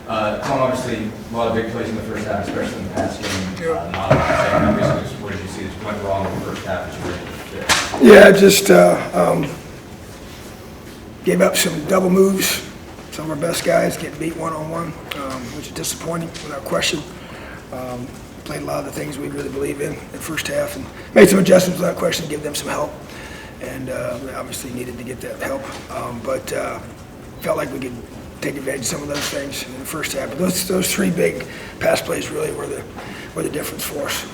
Tom, obviously, a lot of big plays in the first half, especially in the pass game. Not in the second half. Basically, just what did you see that went wrong in the first half that you were able to fix? Yeah, just gave up some double moves. Some of our best guys getting beat one-on-one, which is disappointing without question. Played a lot of the things we really believe in the first half and made some adjustments without question to give them some help. And we obviously needed to get that help. But felt like we could take advantage of some of those things in the first half. But those three big pass plays really were the difference for us.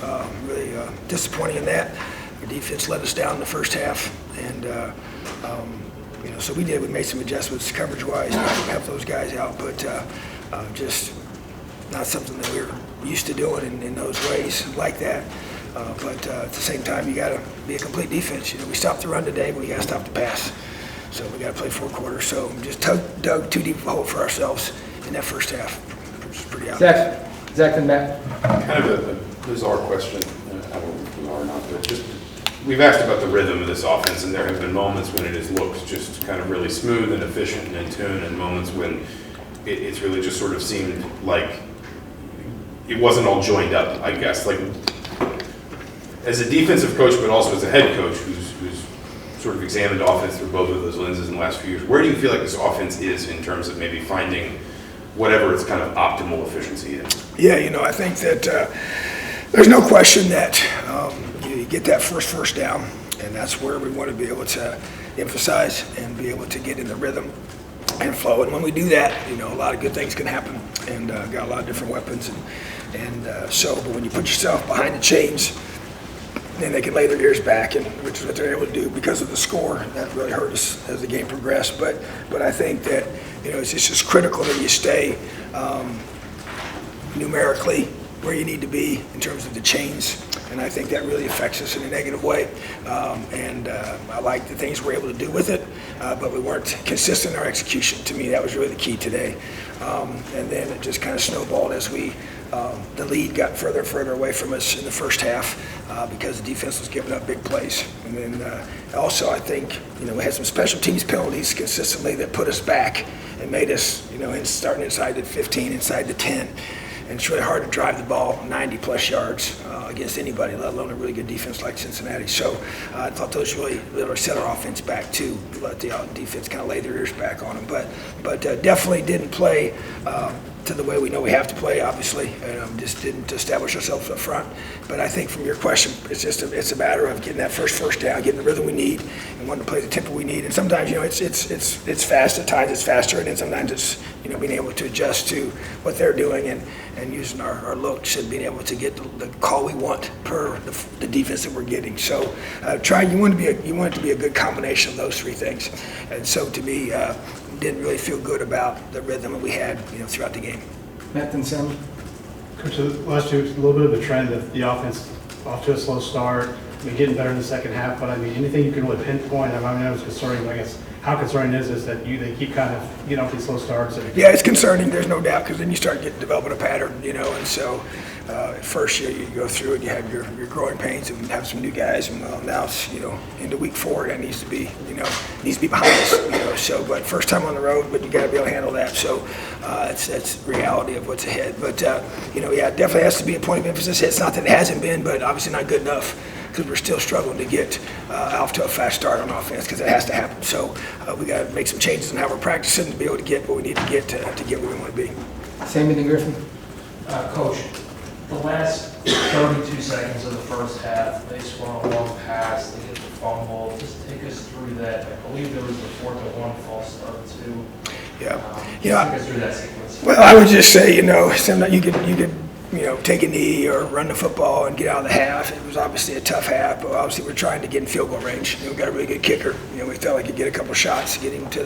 Really disappointing in that. Our defense let us down in the first half. And so we made some adjustments coverage-wise to help those guys out, but just not something that we were used to doing in those ways like that. But at the same time, you got to be a complete defense. We stopped the run today, but we got to stop the pass. So we got to play 4 quarters. So just dug too deep of a hole for ourselves in that first half, which was pretty obvious. Zach and Matt. Kind of a bizarre question. I don't know if bizarre or not, but just we've asked about the rhythm of this offense, and there have been moments when it has looked just kind of really smooth and efficient and in tune, and moments when it's really just sort of seemed like it wasn't all joined up, I guess. Like, as a defensive coach, but also as a head coach who's sort of examined offense through both of those lenses in the last few years, where do you feel like this offense is in terms of maybe finding whatever its kind of optimal efficiency is? Yeah, I think that there's no question that you get that first down, and that's where we want to be able to emphasize and be able to get in the rhythm and flow. And when we do that, a lot of good things can happen, and got a lot of different weapons. But when you put yourself behind the chains, then they can lay their ears back, and which is what they're able to do because of the score. That really hurt us as the game progressed. But I think that it's just critical that you stay numerically where you need to be in terms of the chains, and I think that really affects us in a negative way. I like the things we're able to do with it, but we weren't consistent in our execution. To me, that was really the key today. And then it just kind of snowballed as the lead got further and further away from us in the first half because the defense was giving up big plays. And then also I think we had some special teams penalties consistently that put us back and made us starting inside the 15, inside the 10. And it's really hard to drive the ball 90-plus yards against anybody, let alone a really good defense like Cincinnati. So I thought those really set our offense back, too, let the defense kind of lay their ears back on them. But definitely didn't play to the way we know we have to play, obviously. Just didn't establish ourselves up front. But I think from your question, it's a matter of getting that first down, getting the rhythm we need, and wanting to play the tempo we need. And sometimes, it's fast. At times it's faster, and then sometimes it's, being able to adjust to what they're doing and using our looks and being able to get the call we want per the defense that we're getting. So you want it to be a good combination of those three things. And so to me, didn't really feel good about the rhythm that we had throughout the game. Matt and Sam. Coach, the last 2 weeks, a little bit of a trend of the offense off to a slow start, getting better in the second half, but anything you can really pinpoint? I was concerning, I guess, how concerning is this that they keep kind of, these slow starts? Yeah, it's concerning, there's no doubt, because then you start developing a pattern, and so at first you go through and you have your growing pains and have some new guys, and now it's, into week 4, that needs to be behind us, so, but first time on the road, but you got to be able to handle that, so that's the reality of what's ahead, but, yeah, it definitely has to be a point of emphasis. It's not that it hasn't been, but obviously not good enough, because we're still struggling to get off to a fast start on offense, because it has to happen. So we got to make some changes in how we're practicing to be able to get what we need to get where we want to be. Sammy and Griffin. Coach, the last 32 seconds of the first half, they score a long pass, they get the fumble. Just take us through that. I believe there was the 4-1 false start too. Yeah. Take us through that sequence. Well, I would just say, sometimes you could take a knee or run the football and get out of the half. It was obviously a tough half, but obviously we're trying to get in field goal range. We got a really good kicker. We felt like we could get a couple shots, get him to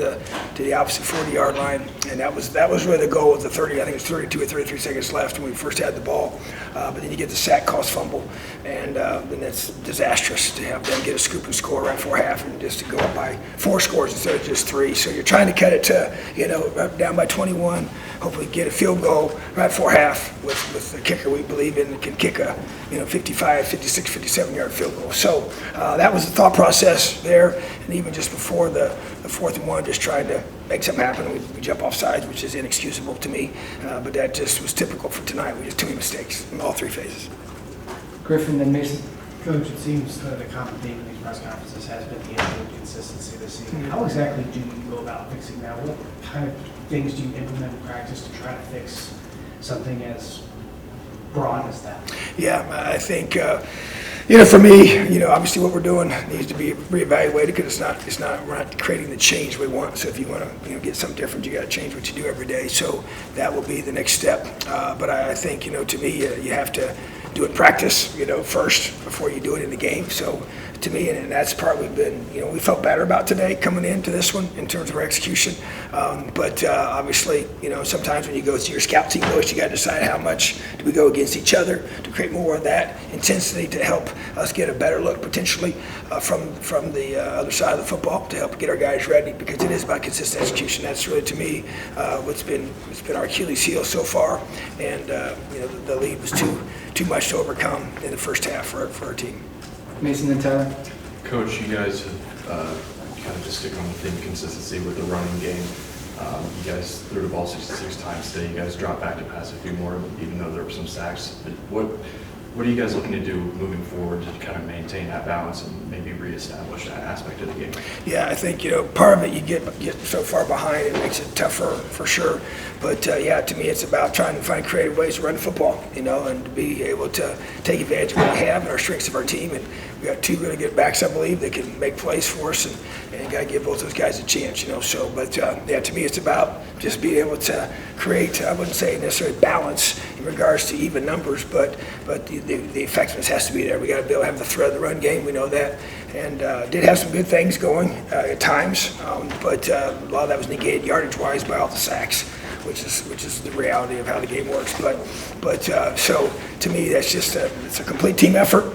the opposite 40-yard line, and that was really the goal of the 30. I think it was 32 or 33 seconds left when we first had the ball. But then you get the sack, cost fumble, and then that's disastrous to have them get a scoop and score right before half, and just to go up by 4 scores instead of just 3. So you're trying to cut it to down by 21. Hopefully get a field goal right before half with the kicker we believe in can kick a 55, 56, 57-yard field goal. So that was the thought process there, and even just before the 4th and 1, just trying to make something happen, we jump off sides, which is inexcusable to me. But that just was typical for tonight. We just too many mistakes in all three phases. Griffin, then Mason. Coach, it seems that the common theme in these press conferences has been the issue of consistency this season. How exactly do you go about fixing that? What kind of things do you implement in practice to try to fix something as broad as that? Yeah, I think, for me, obviously what we're doing needs to be reevaluated because we're not creating the change we want. So if you want to, get something different, you got to change what you do every day. So that will be the next step. But I think, to me, you have to do it in practice, first before you do it in the game. So to me, and that's the part we've been, we felt better about today coming into this one in terms of our execution. But obviously, sometimes when you go to your scout team list, you got to decide how much do we go against each other to create more of that intensity to help us get a better look potentially from the other side of the football to help get our guys ready because it is about consistent execution. That's really, to me, what's been our Achilles heel so far. And, the lead was too much to overcome in the first half for our team. Mason, then Tyler. Coach, you guys have kind of just stick on the theme consistency with the running game. You guys threw the ball 66 times today. You guys dropped back to pass a few more, even though there were some sacks. But what are you guys looking to do moving forward to kind of maintain that balance and maybe reestablish that aspect of the game? Yeah, I think, part of it you get so far behind, it makes it tougher for sure. But, to me, it's about trying to find creative ways to run football, and to be able to take advantage of what we have and our strengths of our team. And we got two really good backs, I believe, that can make plays for us, and got to give both those guys a chance, So, but, to me, it's about just being able to create, I wouldn't say necessarily balance in regards to even numbers, but the effectiveness has to be there. We got to be able to have the thread of the run game. We know that. And did have some good things going at times, but a lot of that was negated yardage-wise by all the sacks, which is the reality of how the game works. But so to me, that's just it's a complete team effort,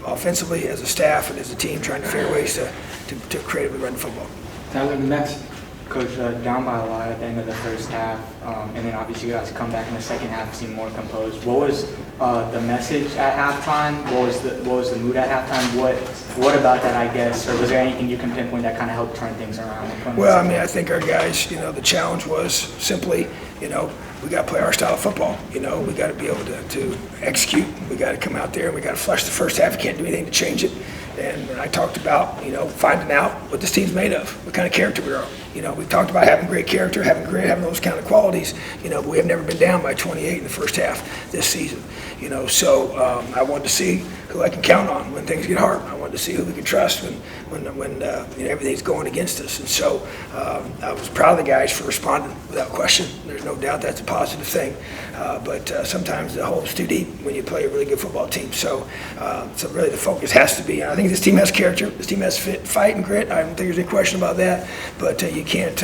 offensively as a staff and as a team, trying to figure ways to creatively run the football. Tyler, the next. Coach, down by a lot at the end of the first half, and then obviously you guys come back in the second half, seem more composed. What was the message at halftime? What was the mood at halftime? What about that, I guess, or was there anything you can pinpoint that kind of helped turn things around? Well, I think our guys, the challenge was simply, we got to play our style of football. We got to be able to execute. We got to come out there and we got to flush the first half. We can't do anything to change it. And I talked about, finding out what this team's made of, what kind of character we are. We talked about having great character, having those kind of qualities, but we have never been down by 28 in the first half this season. So I wanted to see who I can count on when things get hard. I wanted to see who we can trust when everything's going against us. And so I was proud of the guys for responding without question. There's no doubt that's a positive thing. But sometimes the hole is too deep when you play a really good football team. So really the focus has to be, and I think this team has character. This team has fight and grit. I don't think there's any question about that. But you can't,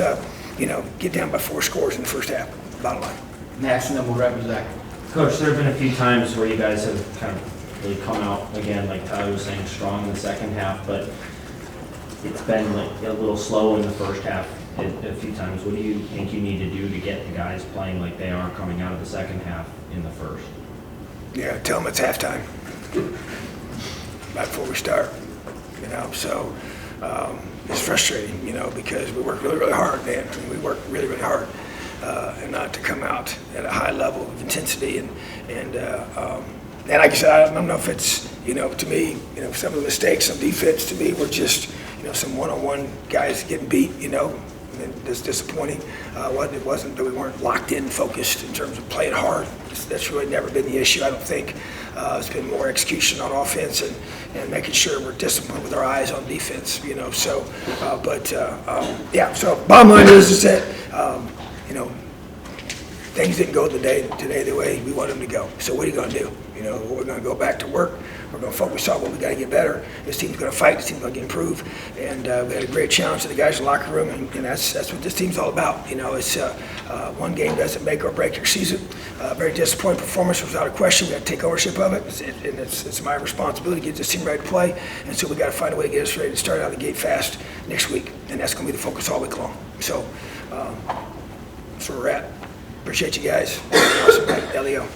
get down by 4 scores in the first half, bottom line. Next, and then we'll wrap with Zach. Coach, there have been a few times where you guys have kind of really come out, again, like Tyler was saying, strong in the second half, but it's been like a little slow in the first half a few times. What do you think you need to do to get the guys playing like they are coming out of the second half in the first? Yeah, tell them it's halftime. Right before we start, so it's frustrating, because we work really, really hard, man. We work really, really hard, and not to come out at a high level of intensity and like I said, I don't know if it's, to me, some of the mistakes, some defense to me were just, some one-on-one guys getting beat, and it's disappointing. It wasn't that we weren't locked in, focused in terms of playing hard. That's really never been the issue, I don't think. It's been more execution on offense and making sure we're disciplined with our eyes on defense, So, so bottom line is that, things didn't go today the way we wanted them to go. So what are you going to do? We're going to go back to work. We're going to focus on what we got to get better. This team's going to fight. This team's going to get improved. And we had a great challenge to the guys in the locker room, and that's what this team's all about. It's one game doesn't make or break your season. Very disappointing performance without a question. We got to take ownership of it, and it's my responsibility to get this team ready to play. And so we got to find a way to get us ready to start out of the gate fast next week, and that's going to be the focus all week long. So that's where we're at. Appreciate you guys. Awesome night, Elio.